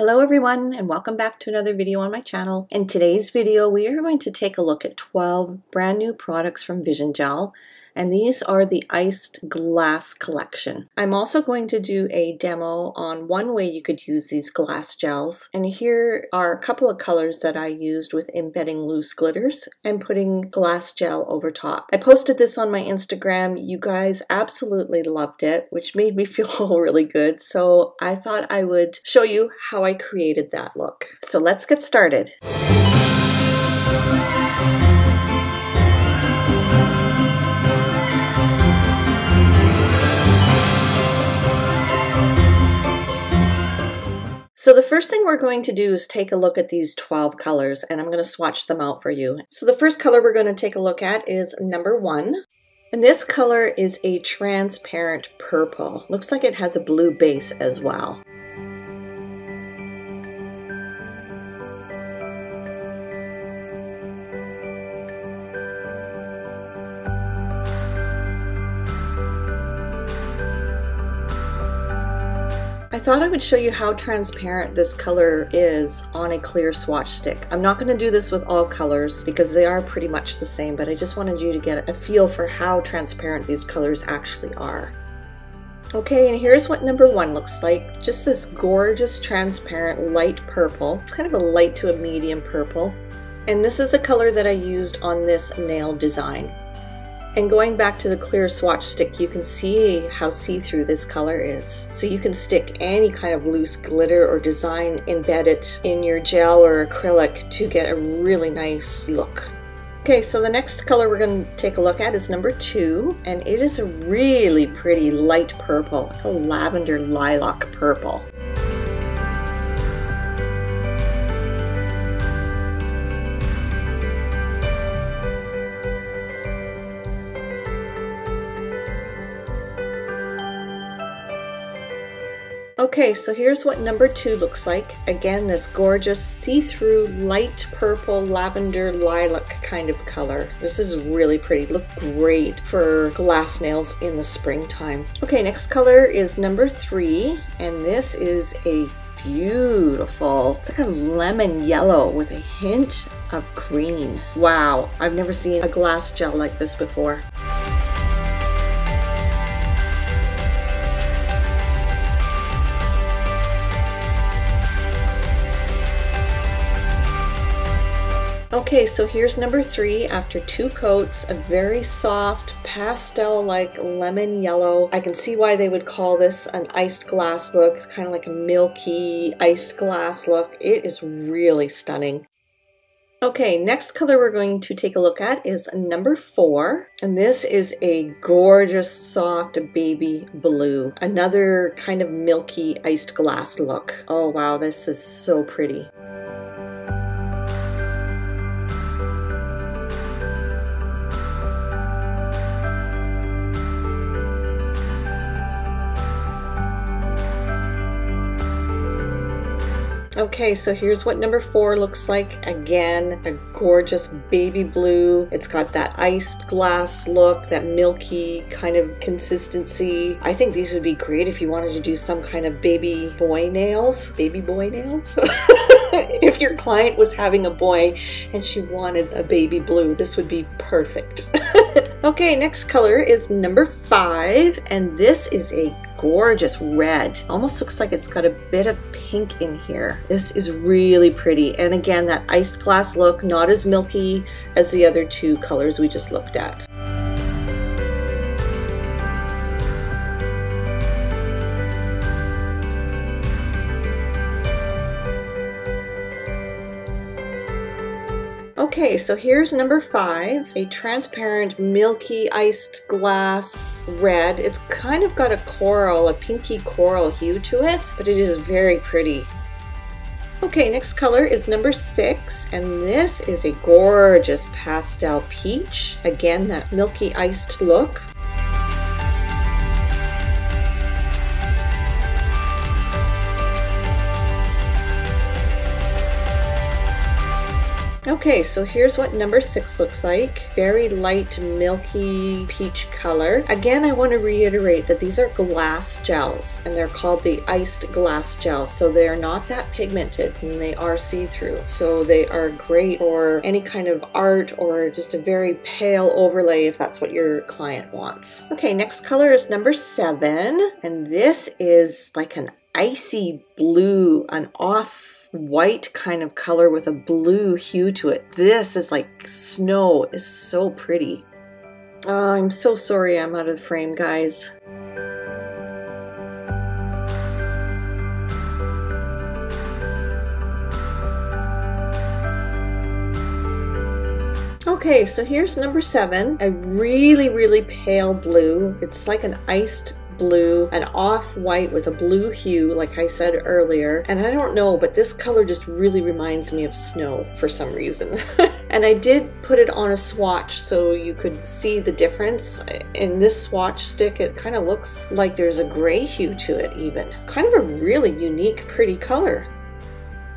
Hello everyone and welcome back to another video on my channel. In today's video we are going to take a look at 12 brand new products from Vision Gel, and these are the Iced Glass collection. I'm also going to do a demo on one way you could use these glass gels, and here are a couple of colors that I used with embedding loose glitters and putting glass gel over top. I posted this on my Instagram. You guys absolutely loved it, which made me feel really good, so I thought I would show you how I created that look. So let's get started. So the first thing we're going to do is take a look at these 12 colors, and I'm going to swatch them out for you. So the first color we're going to take a look at is number 1. And this color is a transparent purple. Looks like it has a blue base as well. I thought I would show you how transparent this color is on a clear swatch stick. I'm not going to do this with all colors because they are pretty much the same, but I just wanted you to get a feel for how transparent these colors actually are. Okay, and here's what number 1 looks like. Just this gorgeous transparent light purple. It's kind of a light to a medium purple. And this is the color that I used on this nail design. And going back to the clear swatch stick, you can see how see-through this color is. So you can stick any kind of loose glitter or design, embed it in your gel or acrylic to get a really nice look. Okay, so the next color we're going to take a look at is number 2, and it is a really pretty light purple, like a lavender lilac purple. Okay, so here's what number 2 looks like. Again, this gorgeous see-through light purple lavender lilac kind of color. This is really pretty. Look great for glass nails in the springtime. Okay, next color is number 3, and this is a beautiful, it's like a lemon yellow with a hint of green. Wow, I've never seen a glass gel like this before. Okay, so here's number 3 after 2 coats, a very soft pastel-like lemon yellow. I can see why they would call this an iced glass look. It's kind of like a milky iced glass look. It is really stunning. Okay, next color we're going to take a look at is number 4, and this is a gorgeous soft baby blue. Another kind of milky iced glass look. Oh wow, this is so pretty. Okay, so here's what number 4 looks like. Again, a gorgeous baby blue. It's got that iced glass look, that milky kind of consistency. I think these would be great if you wanted to do some kind of baby boy nails. Baby boy nails? If your client was having a boy and she wanted a baby blue, this would be perfect. Okay, next color is number 5, and this is a gorgeous red. Almost looks like it's got a bit of pink in here. This is really pretty, and again, that iced glass look, not as milky as the other 2 colors we just looked at. Okay, so here's number 5, a transparent milky iced glass red. It's kind of got a coral, a pinky coral hue to it, but it is very pretty. Okay, next color is number 6, and this is a gorgeous pastel peach. Again, that milky iced look. Okay, so here's what number 6 looks like. Very light, milky peach color. Again, I want to reiterate that these are glass gels, and they're called the iced glass gels. So they are not that pigmented, and they are see-through. So they are great for any kind of art or just a very pale overlay if that's what your client wants. Okay, next color is number 7, and this is like an icy blue, an off-white kind of color with a blue hue to it. This is like snow. It's so pretty. Oh, I'm so sorry I'm out of frame, guys. Okay, so here's number 7, a really pale blue. It's like an iced blue, an off-white with a blue hue, like I said earlier. And I don't know, but this color just really reminds me of snow for some reason. And I did put it on a swatch so you could see the difference. In this swatch stick, it kind of looks like there's a gray hue to it even. Kind of a really unique, pretty color.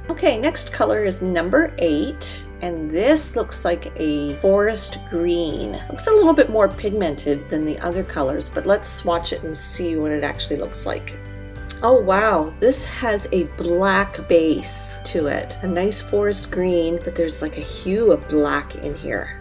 Okay, next color is number 8, and this looks like a forest green. Looks a little bit more pigmented than the other colors, but let's swatch it and see what it actually looks like. Oh wow, this has a black base to it. A nice forest green, but there's like a hue of black in here.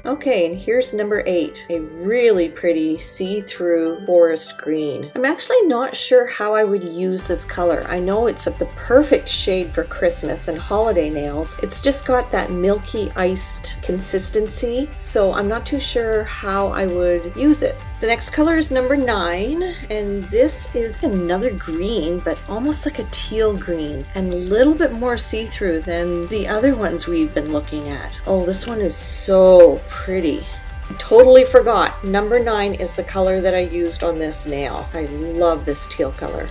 Okay, and here's number 8, a really pretty see-through forest green. I'm actually not sure how I would use this color. I know it's the perfect shade for Christmas and holiday nails. It's just got that milky iced consistency, so I'm not too sure how I would use it. The next color is number 9, and this is another green, but almost like a teal green, and a little bit more see-through than the other ones we've been looking at. Oh, this one is so pretty. I totally forgot. Number 9 is the color that I used on this nail. I love this teal color.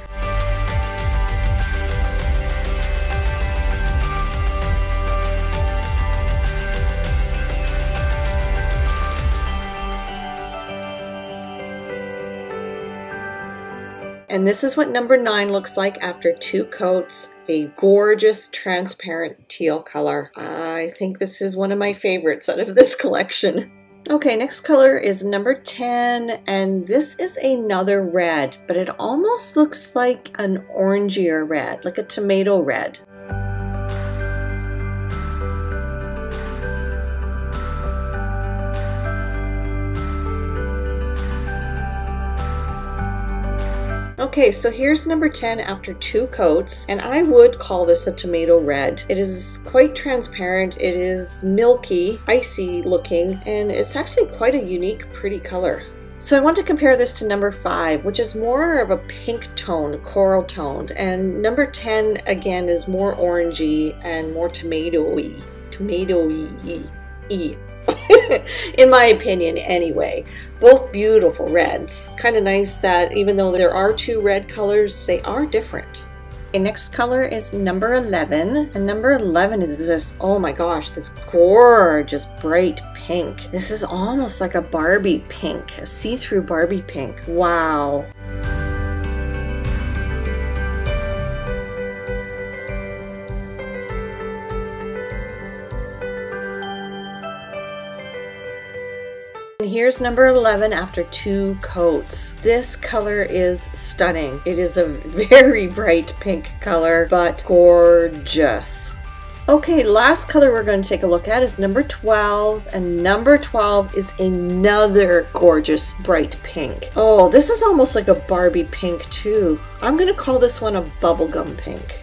And this is what number 9 looks like after 2 coats. A gorgeous transparent teal color. I think this is one of my favorites out of this collection. Okay, next color is number 10, and this is another red, but it almost looks like an orangier red, like a tomato red. Okay, so here's number 10 after 2 coats, and I would call this a tomato red. It is quite transparent, it is milky, icy looking, and it's actually quite a unique, pretty color. So I want to compare this to number 5, which is more of a pink toned, coral toned, and number 10 again is more orangey and more tomatoey. In my opinion anyway. Both beautiful reds. Kind of nice that even though there are 2 red colors, they are different. Okay, next color is number 11, and number 11 is this, oh my gosh, this gorgeous bright pink. This is almost like a Barbie pink, a see-through Barbie pink. Wow. And here's number 11 after 2 coats. This color is stunning. It is a very bright pink color, but gorgeous. Okay, last color we're going to take a look at is number 12, and number 12 is another gorgeous bright pink. Oh, this is almost like a Barbie pink too. I'm going to call this one a bubblegum pink.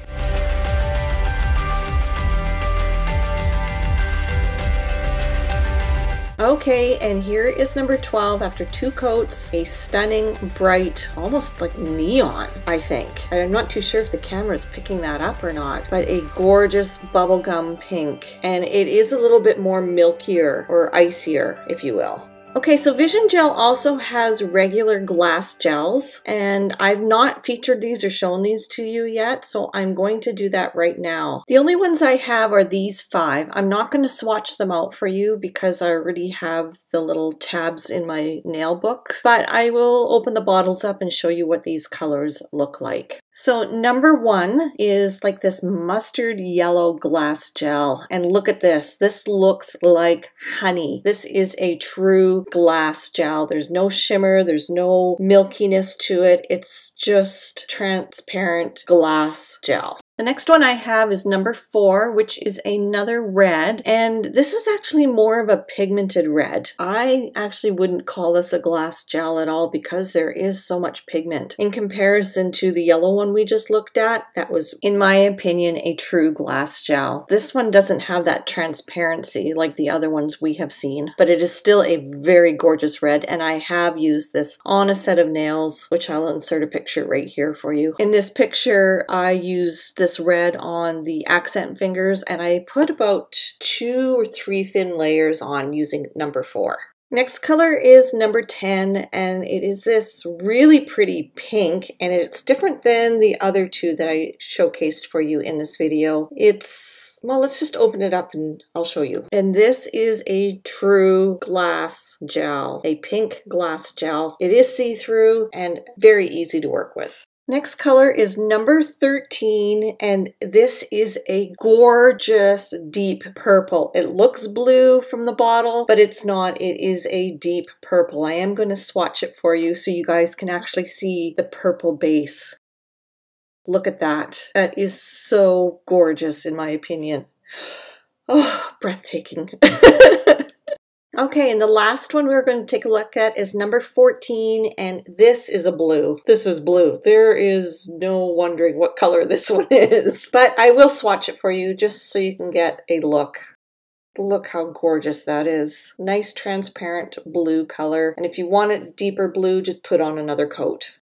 Okay, and here is number 12 after 2 coats. A stunning, bright, almost like neon, I think. I'm not too sure if the camera is picking that up or not, but a gorgeous bubblegum pink. And it is a little bit more milkier or icier, if you will. Okay, so Vision Gel also has regular glass gels, and I've not featured these or shown these to you yet, so I'm going to do that right now. The only ones I have are these 5. I'm not going to swatch them out for you because I already have the little tabs in my nail books, but I will open the bottles up and show you what these colors look like. So number 1 is like this mustard yellow glass gel, and look at this. This looks like honey. This is a true glass gel. There's no shimmer, there's no milkiness to it. It's just transparent glass gel. The next one I have is number 4, which is another red, and this is actually more of a pigmented red. I actually wouldn't call this a glass gel at all because there is so much pigment. In comparison to the yellow one we just looked at, that was, in my opinion, a true glass gel. This one doesn't have that transparency like the other ones we have seen, but it is still a very gorgeous red, and I have used this on a set of nails, which I'll insert a picture right here for you. In this picture, I used this red on the accent fingers, and I put about 2 or 3 thin layers on using number 4. Next color is number 10, and it is this really pretty pink, and it's different than the other 2 that I showcased for you in this video. Well, let's just open it up and I'll show you. And this is a true glass gel, a pink glass gel. It is see-through and very easy to work with. Next color is number 13, and this is a gorgeous deep purple. It looks blue from the bottle, but it's not. It is a deep purple. I am going to swatch it for you so you guys can actually see the purple base. Look at that. That is so gorgeous in my opinion. Oh, breathtaking. Okay, and the last one we're going to take a look at is number 14, and this is a blue. This is blue. There is no wondering what color this one is, but I will swatch it for you just so you can get a look. Look how gorgeous that is. Nice transparent blue color, and if you want it deeper blue, just put on another coat.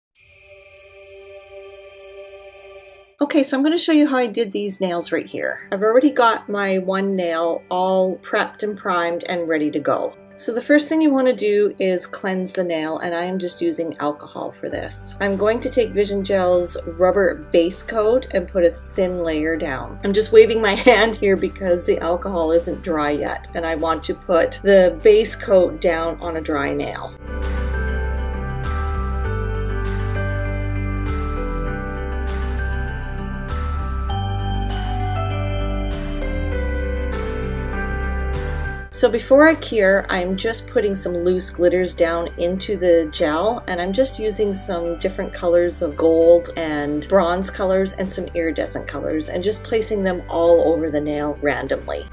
Okay, so I'm going to show you how I did these nails right here. I've already got my one nail all prepped and primed and ready to go. So the first thing you want to do is cleanse the nail, and I am just using alcohol for this. I'm going to take Vision Gel's rubber base coat and put a thin layer down. I'm just waving my hand here because the alcohol isn't dry yet, and I want to put the base coat down on a dry nail. So before I cure, I'm just putting some loose glitters down into the gel, and I'm just using some different colors of gold and bronze colors and some iridescent colors, and just placing them all over the nail randomly.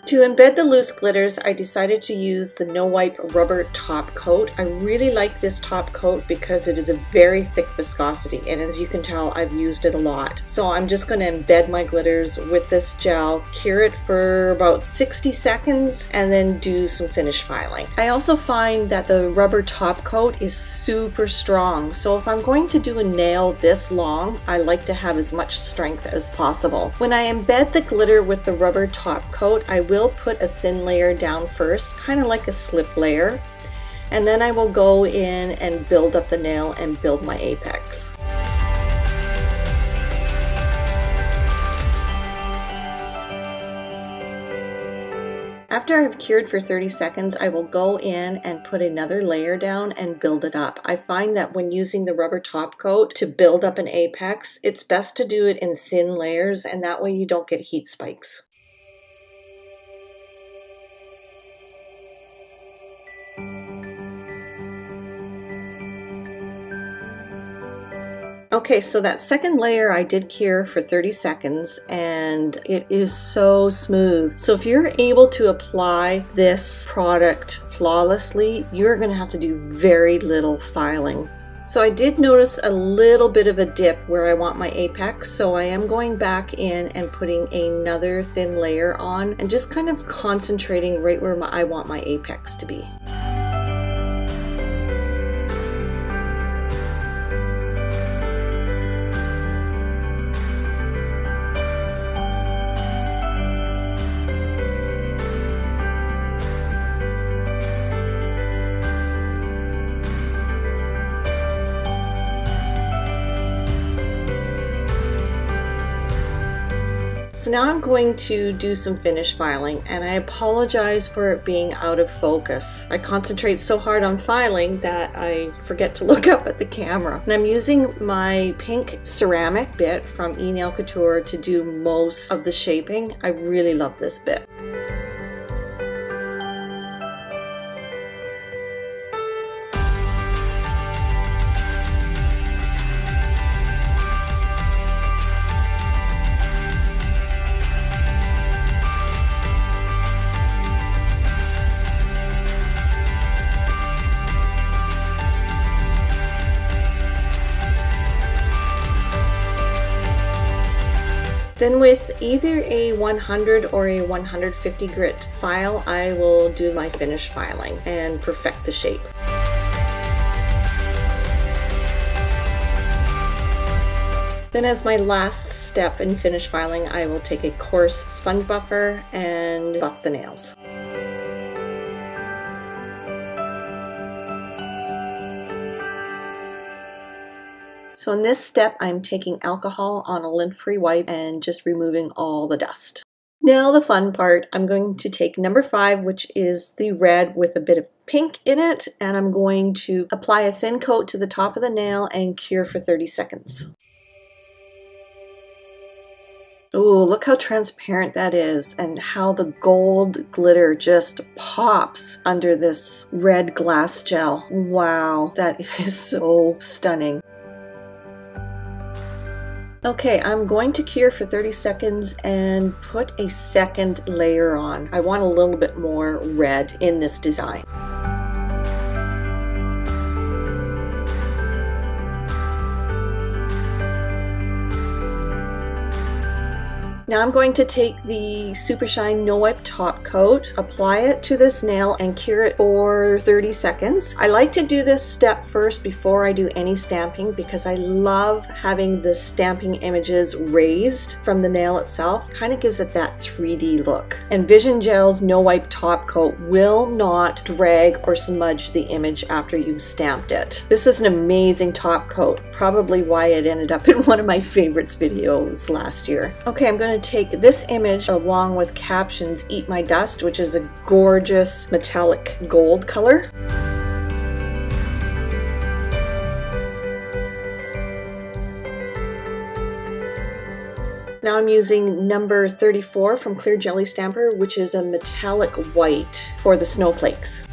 To embed the loose glitters, I decided to use the No Wipe rubber top coat. I really like this top coat because it is a very thick viscosity, and as you can tell, I've used it a lot. So I'm just going to embed my glitters with this gel, cure it for about 60 seconds, and then do some finish filing. I also find that the rubber top coat is super strong, so if I'm going to do a nail this long, I like to have as much strength as possible. When I embed the glitter with the rubber top coat, I will put a thin layer down first, kind of like a slip layer, and then I will go in and build up the nail and build my apex. After I've cured for 30 seconds, I will go in and put another layer down and build it up. I find that when using the rubber top coat to build up an apex, it's best to do it in thin layers, and that way you don't get heat spikes. Okay, so that second layer I did cure for 30 seconds, and it is so smooth. So if you're able to apply this product flawlessly, you're going to have to do very little filing. So I did notice a little bit of a dip where I want my apex, so I am going back in and putting another thin layer on and just kind of concentrating right where I want my apex to be. So now I'm going to do some finish filing, and I apologize for it being out of focus. I concentrate so hard on filing that I forget to look up at the camera. And I'm using my pink ceramic bit from Nail Couture to do most of the shaping. I really love this bit. Then with either a 100 or a 150 grit file, I will do my finish filing and perfect the shape. Then as my last step in finish filing, I will take a coarse sponge buffer and buff the nails. So in this step, I'm taking alcohol on a lint-free wipe and just removing all the dust. Now the fun part, I'm going to take number 5, which is the red with a bit of pink in it, and I'm going to apply a thin coat to the top of the nail and cure for 30 seconds. Oh, look how transparent that is and how the gold glitter just pops under this red glass gel. Wow, that is so stunning. Okay, I'm going to cure for 30 seconds and put a second layer on. I want a little bit more red in this design. Now I'm going to take the Super Shine No Wipe top coat, apply it to this nail and cure it for 30 seconds. I like to do this step first before I do any stamping because I love having the stamping images raised from the nail itself. Kind of gives it that 3D look. And Vision Gel's No Wipe top coat will not drag or smudge the image after you've stamped it. This is an amazing top coat, probably why it ended up in one of my favorites videos last year. Okay, I'm going to take this image along with captions Eat My Dust, which is a gorgeous metallic gold color. Now I'm using number 34 from Clear Jelly Stamper, which is a metallic white for the snowflakes.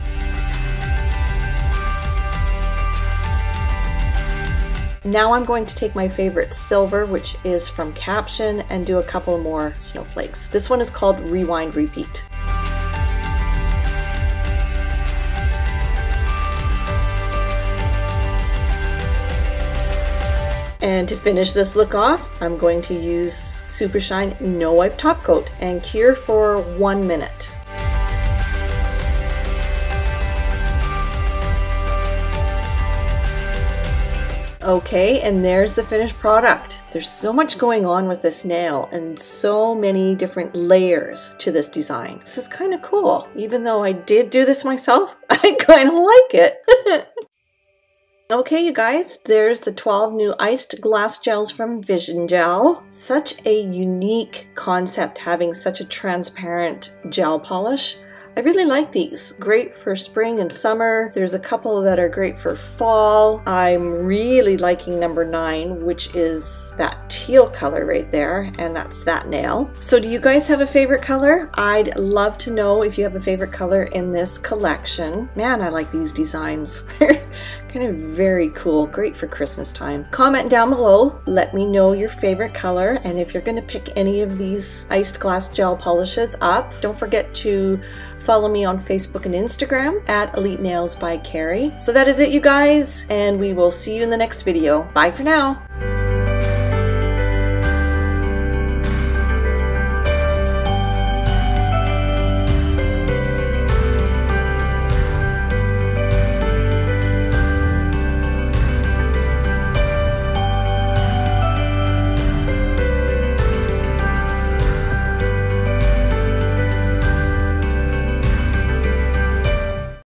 Now I'm going to take my favorite silver, which is from Caption, and do a couple more snowflakes. This one is called Rewind Repeat. And to finish this look off, I'm going to use Super Shine No Wipe top coat and cure for 1 minute. Okay, and there's the finished product. There's so much going on with this nail and so many different layers to this design. This is kind of cool. Even though I did do this myself, I kind of like it. Okay, you guys, there's the 12 new iced glass gels from Vision Gel. Such a unique concept having such a transparent gel polish. I really like these. Great for spring and summer. There's a couple that are great for fall. I'm really liking number 9, which is that teal color right there, and that's that nail. So do you guys have a favorite color? I'd love to know if you have a favorite color in this collection. Man, I like these designs. Kind of very cool, great for Christmas time. Comment down below, let me know your favorite color, and if you're gonna pick any of these iced glass gel polishes up, don't forget to follow me on Facebook and Instagram at Elite Nails by Carrie. So that is it, you guys, and we will see you in the next video. Bye for now.